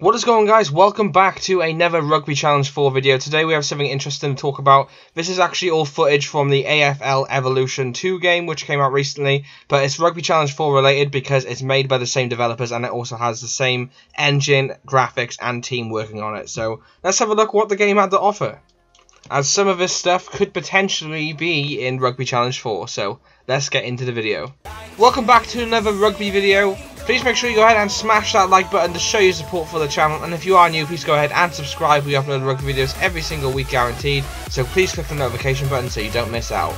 What is going on, guys? Welcome back to another Rugby Challenge 4 video. Today we have something interesting to talk about. This is actually all footage from the AFL Evolution 2 game which came out recently, but it's Rugby Challenge 4 related because it's made by the same developers and it also has the same engine, graphics and team working on it. So let's have a look what the game had to offer, as some of this stuff could potentially be in Rugby Challenge 4, so let's get into the video. Welcome back to another rugby video. Please make sure you go ahead and smash that like button to show your support for the channel, and if you are new, please go ahead and subscribe. We upload rugby videos every single week guaranteed, so please click the notification button so you don't miss out.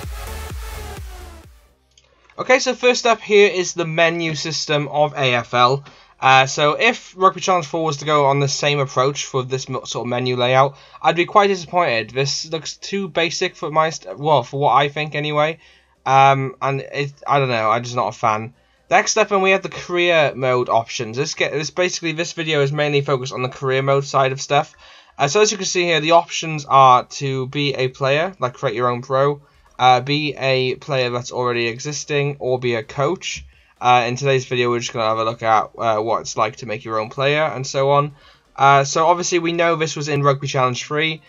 Okay, so first up here is the menu system of AFL. So if Rugby Challenge 4 was to go on the same approach for this sort of menu layout, I'd be quite disappointed. This looks too basic for for what I think anyway. And I don't know, I'm just not a fan. Next up, and we have the career mode options. This video is mainly focused on the career mode side of stuff. So as you can see here, the options are to be a player, like create your own pro, be a player that's already existing, or be a coach. In today's video, we're just going to have a look at what it's like to make your own player and so on. So obviously we know this was in Rugby Challenge 3.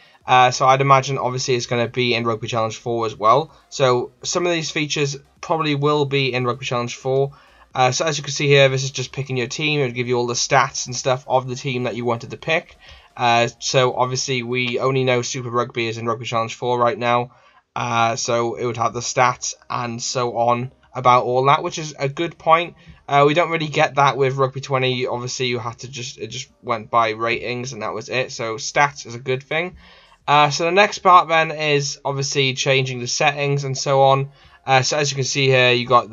So I'd imagine obviously it's going to be in Rugby Challenge 4 as well. So some of these features probably will be in Rugby Challenge 4. So as you can see here, this is just picking your team. It would give you all the stats and stuff of the team that you wanted to pick. So obviously we only know Super Rugby is in Rugby Challenge 4 right now. So it would have the stats and so on about all that, which is a good point. We don't really get that with Rugby 20. Obviously you had to it just went by ratings and that was it. So stats is a good thing. So the next part then is obviously changing the settings and so on. So as you can see here, you got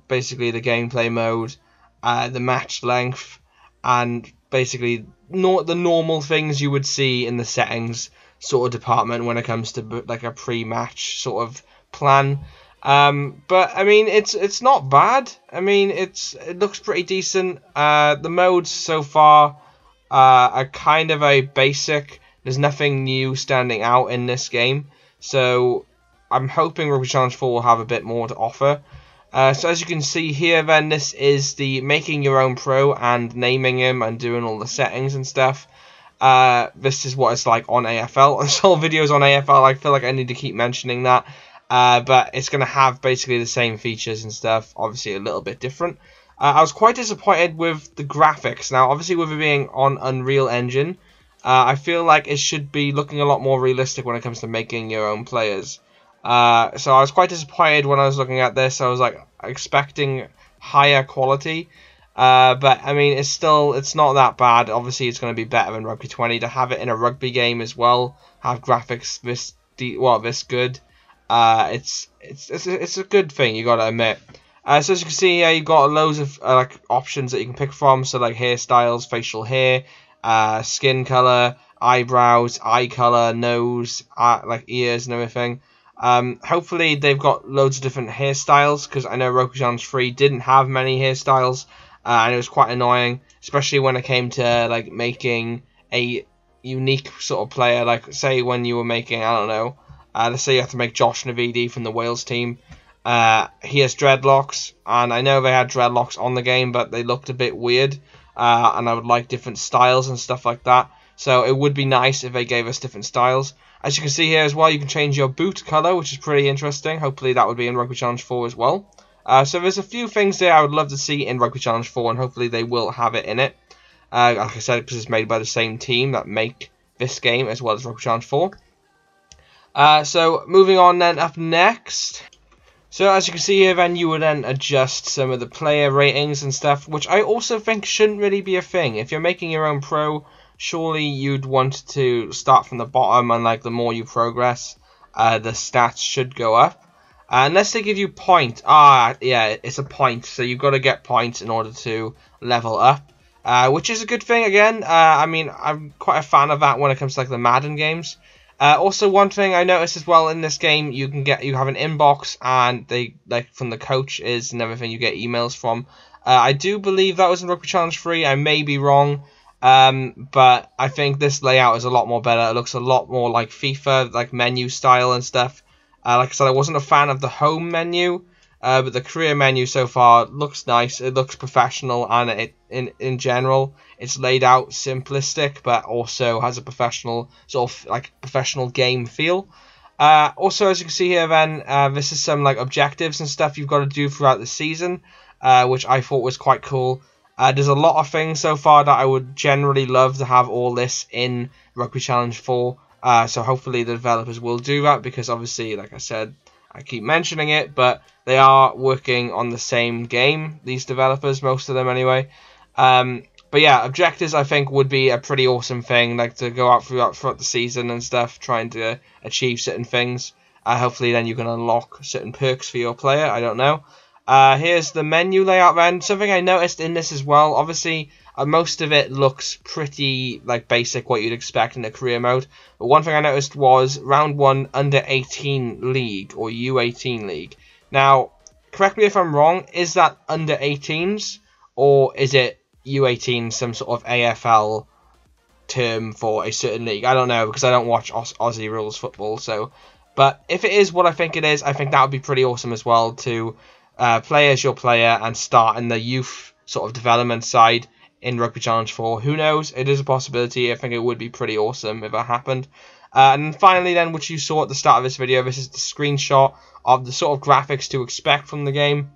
basically the gameplay mode, the match length, and basically the normal things you would see in the settings sort of department when it comes to like a pre-match sort of plan. But I mean, it's not bad. I mean, it looks pretty decent. The modes so far are kind of a basic. There's nothing new standing out in this game, so I'm hoping Rugby Challenge 4 will have a bit more to offer. So as you can see here then, this is the making your own pro and naming him and doing all the settings and stuff. This is what it's like on AFL. This whole video is on AFL. I feel like I need to keep mentioning that. But it's going to have basically the same features and stuff, obviously a little bit different. I was quite disappointed with the graphics. Now obviously with it being on Unreal Engine, I feel like it should be looking a lot more realistic when it comes to making your own players. So I was quite disappointed when I was looking at this. I was like expecting higher quality, but I mean it's not that bad. Obviously it's going to be better than Rugby 20. To have it in a rugby game as well, have graphics this good, it's a good thing, you got to admit. So as you can see here, you've got loads of like options that you can pick from. So like hairstyles, facial hair, skin color, eyebrows, eye color, nose, like ears and everything. Hopefully they've got loads of different hairstyles, because I know Rugby Challenge 3 didn't have many hairstyles, and it was quite annoying, especially when it came to like making a unique sort of player. Like say when you were making, I don't know, let's say you have to make Josh Navidi from the Wales team. He has dreadlocks, and I know they had dreadlocks on the game, but they looked a bit weird, and I would like different styles and stuff like that. So it would be nice if they gave us different styles. As you can see here as well, you can change your boot colour, which is pretty interesting. Hopefully that would be in Rugby Challenge 4 as well. So there's a few things there I would love to see in Rugby Challenge 4, and hopefully they will have it in it. Like I said, because it's made by the same team that make this game as well as Rugby Challenge 4. So moving on then, up next. So as you can see here then, you would then adjust some of the player ratings and stuff, which I also think shouldn't really be a thing. If you're making your own pro, surely you'd want to start from the bottom, and like the more you progress, the stats should go up. Unless they give you point. Yeah, it's a point, so you've got to get points in order to level up, which is a good thing again. I mean, I'm quite a fan of that when it comes to like the Madden games. Also, one thing I noticed as well in this game, you have an inbox, and they like from the coaches and everything, you get emails from. I do believe that was in Rugby Challenge 3. I may be wrong. But I think this layout is a lot more better. It looks a lot more like FIFA, like menu style and stuff. Like I said, I wasn't a fan of the home menu. But the career menu so far looks nice. It looks professional, and in general, it's laid out simplistic, but also has a professional sort of like professional game feel. Also, as you can see here, then this is some like objectives and stuff you've got to do throughout the season, which I thought was quite cool. There's a lot of things so far that I would generally love to have all this in Rugby Challenge 4. So hopefully the developers will do that, because obviously, like I said, I keep mentioning it, but they are working on the same game, these developers, most of them anyway. But yeah, objectives I think would be a pretty awesome thing, like to go out throughout the season and stuff, trying to achieve certain things. Hopefully then you can unlock certain perks for your player, I don't know. Here's the menu layout then. Something I noticed in this as well, obviously most of it looks pretty like basic, what you'd expect in the career mode. But one thing I noticed was round 1 under 18 league, or U18 league. Now, correct me if I'm wrong, is that under 18s, or is it U18 some sort of AFL term for a certain league? I don't know, because I don't watch Aussie rules football. So, but if it is what I think it is, I think that would be pretty awesome as well, to play as your player and start in the youth sort of development side in Rugby Challenge 4. Who knows? It is a possibility. I think it would be pretty awesome if that happened. And finally then, which you saw at the start of this video, this is the screenshot of the sort of graphics to expect from the game.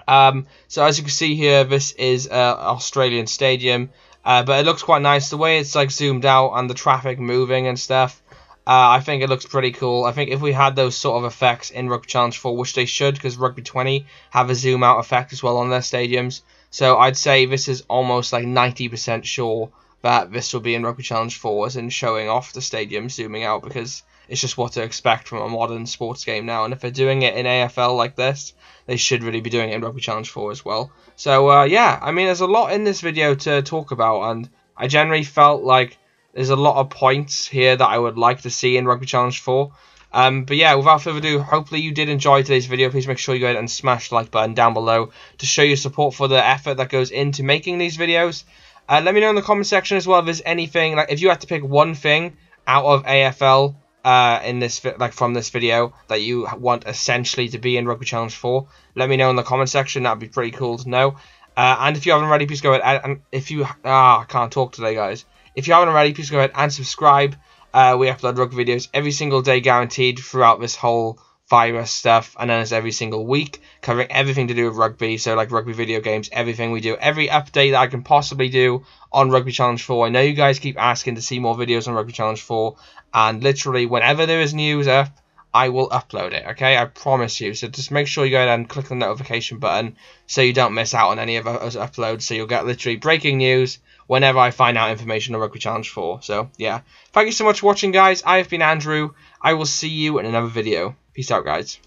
So as you can see here, this is Australian Stadium, but it looks quite nice. The way it's like zoomed out and the traffic moving and stuff, I think it looks pretty cool. I think if we had those sort of effects in Rugby Challenge 4, which they should, because Rugby 20 have a zoom out effect as well on their stadiums, so I'd say this is almost like 90% sure that this will be in Rugby Challenge 4, as in showing off the stadium zooming out, because it's just what to expect from a modern sports game now. And if they're doing it in AFL like this, they should really be doing it in Rugby Challenge 4 as well. So yeah, I mean, there's a lot in this video to talk about, and I generally felt like there's a lot of points here that I would like to see in Rugby Challenge 4. But yeah, without further ado, hopefully you did enjoy today's video. Please make sure you go ahead and smash the like button down below to show your support for the effort that goes into making these videos. Let me know in the comment section as well if there's anything, like if you had to pick one thing out of AFL in this from this video that you want essentially to be in Rugby Challenge 4. Let me know in the comment section. That'd be pretty cool to know. And if you haven't already, please go ahead and if you I can't talk today, guys. If you haven't already, please go ahead and subscribe. We upload rugby videos every single day, guaranteed, throughout this whole virus stuff, and then it's every single week, covering everything to do with rugby, so like rugby video games, everything we do, every update that I can possibly do on Rugby Challenge 4. I know you guys keep asking to see more videos on Rugby Challenge 4, and literally whenever there is news up, I will upload it, okay? I promise you. So just make sure you go ahead and click the notification button so you don't miss out on any of those uploads, so you'll get literally breaking news whenever I find out information on Rugby Challenge 4. So, yeah. Thank you so much for watching, guys. I have been Andrew. I will see you in another video. Peace out, guys.